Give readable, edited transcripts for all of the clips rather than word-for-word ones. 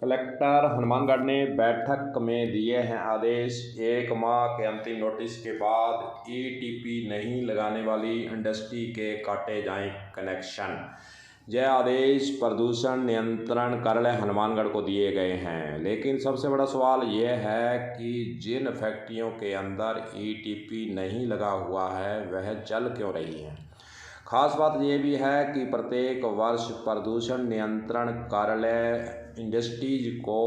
Collector Hanumangarh ने बैठक में दिए हैं आदेश। 1 माह के अंतिम नोटिस के बाद ईटीपी नहीं लगाने वाली इंडस्ट्री के काटे जाएं कनेक्शन। यह आदेश प्रदूषण नियंत्रण कार्यालय हनुमानगढ़ को दिए गए हैं। लेकिन सबसे बड़ा सवाल यह है कि जिन फैक्ट्रियों के अंदर ईटीपी नहीं लगा हुआ है वह चल क्यों रही हैं। खास बात यह भी है कि प्रत्येक वर्ष प्रदूषण नियंत्रण कार्यालय इंडस्ट्रीज को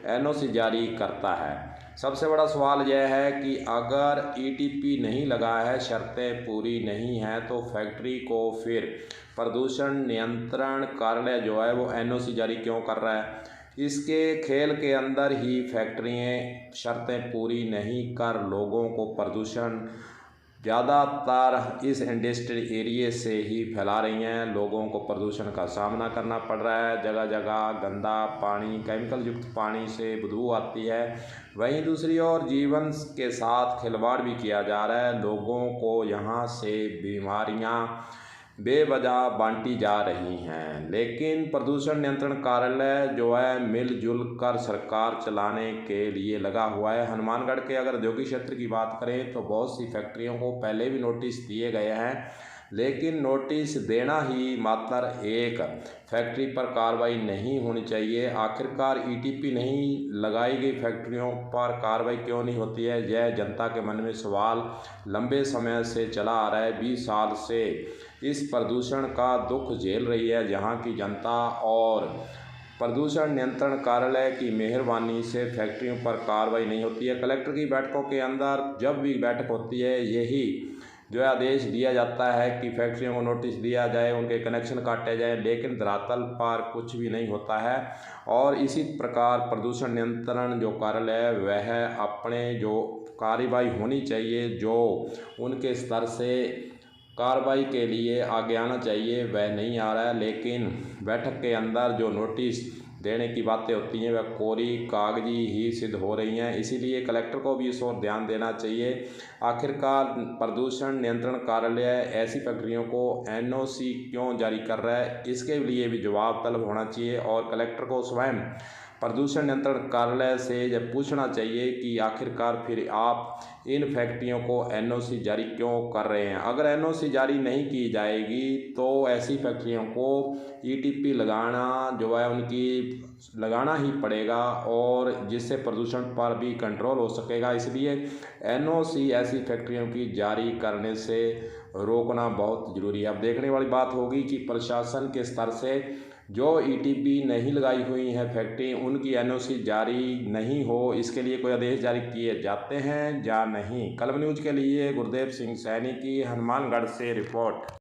एनओसी जारी करता है। सबसे बड़ा सवाल यह है कि अगर ईटीपी नहीं लगा है, शर्तें पूरी नहीं हैं, तो फैक्ट्री को फिर प्रदूषण नियंत्रण कार्यालय जो है वो एनओसी जारी क्यों कर रहा है। इसके खेल के अंदर ही फैक्ट्रियाँ शर्तें पूरी नहीं कर लोगों को प्रदूषण ज़्यादातर इस इंडस्ट्री एरिए से ही फैला रही हैं। लोगों को प्रदूषण का सामना करना पड़ रहा है। जगह जगह गंदा पानी, केमिकल युक्त पानी से बदबू आती है। वहीं दूसरी ओर जीवन के साथ खिलवाड़ भी किया जा रहा है। लोगों को यहाँ से बीमारियाँ बेवजह बांटी जा रही हैं। लेकिन प्रदूषण नियंत्रण कार्यालय जो है मिलजुल कर सरकार चलाने के लिए लगा हुआ है। हनुमानगढ़ के अगर औद्योगिक क्षेत्र की बात करें तो बहुत सी फैक्ट्रियों को पहले भी नोटिस दिए गए हैं, लेकिन नोटिस देना ही मात्र एक फैक्ट्री पर कार्रवाई नहीं होनी चाहिए। आखिरकार ईटीपी नहीं लगाई गई फैक्ट्रियों पर कार्रवाई क्यों नहीं होती है, यह जनता के मन में सवाल लंबे समय से चला आ रहा है। 20 साल से इस प्रदूषण का दुख झेल रही है जहां की जनता, और प्रदूषण नियंत्रण कार्यालय की मेहरबानी से फैक्ट्रियों पर कार्रवाई नहीं होती है। कलेक्टर की बैठकों के अंदर जब भी बैठक होती है यही जो आदेश दिया जाता है कि फैक्ट्रियों को नोटिस दिया जाए, उनके कनेक्शन काटे जाए, लेकिन धरातल पर कुछ भी नहीं होता है। और इसी प्रकार प्रदूषण नियंत्रण जो कार्यालय है वह अपने जो कार्रवाई होनी चाहिए, जो उनके स्तर से कार्रवाई के लिए आगे आना चाहिए, वह नहीं आ रहा है। लेकिन बैठक के अंदर जो नोटिस देने की बातें होती हैं वह कोरी कागजी ही सिद्ध हो रही हैं। इसीलिए कलेक्टर को भी इस ओर ध्यान देना चाहिए। आखिरकार प्रदूषण नियंत्रण कार्यालय ऐसी फैक्ट्रियों को एनओसी क्यों जारी कर रहा है, इसके लिए भी जवाब तलब होना चाहिए। और कलेक्टर को स्वयं प्रदूषण नियंत्रण कार्यालय से यह पूछना चाहिए कि आखिरकार फिर आप इन फैक्ट्रियों को एनओसी जारी क्यों कर रहे हैं। अगर एनओसी जारी नहीं की जाएगी तो ऐसी फैक्ट्रियों को ईटीपी लगाना जो है उनकी लगाना ही पड़ेगा, और जिससे प्रदूषण पर भी कंट्रोल हो सकेगा। इसलिए एनओसी ऐसी फैक्ट्रियों की जारी करने से रोकना बहुत ज़रूरी है। अब देखने वाली बात होगी कि प्रशासन के स्तर से जो ईटीपी नहीं लगाई हुई है फैक्ट्री, उनकी एनओसी जारी नहीं हो, इसके लिए कोई आदेश जारी किए जाते हैं या नहीं। कलम न्यूज़ के लिए गुरदेव सिंह सैनी की हनुमानगढ़ से रिपोर्ट।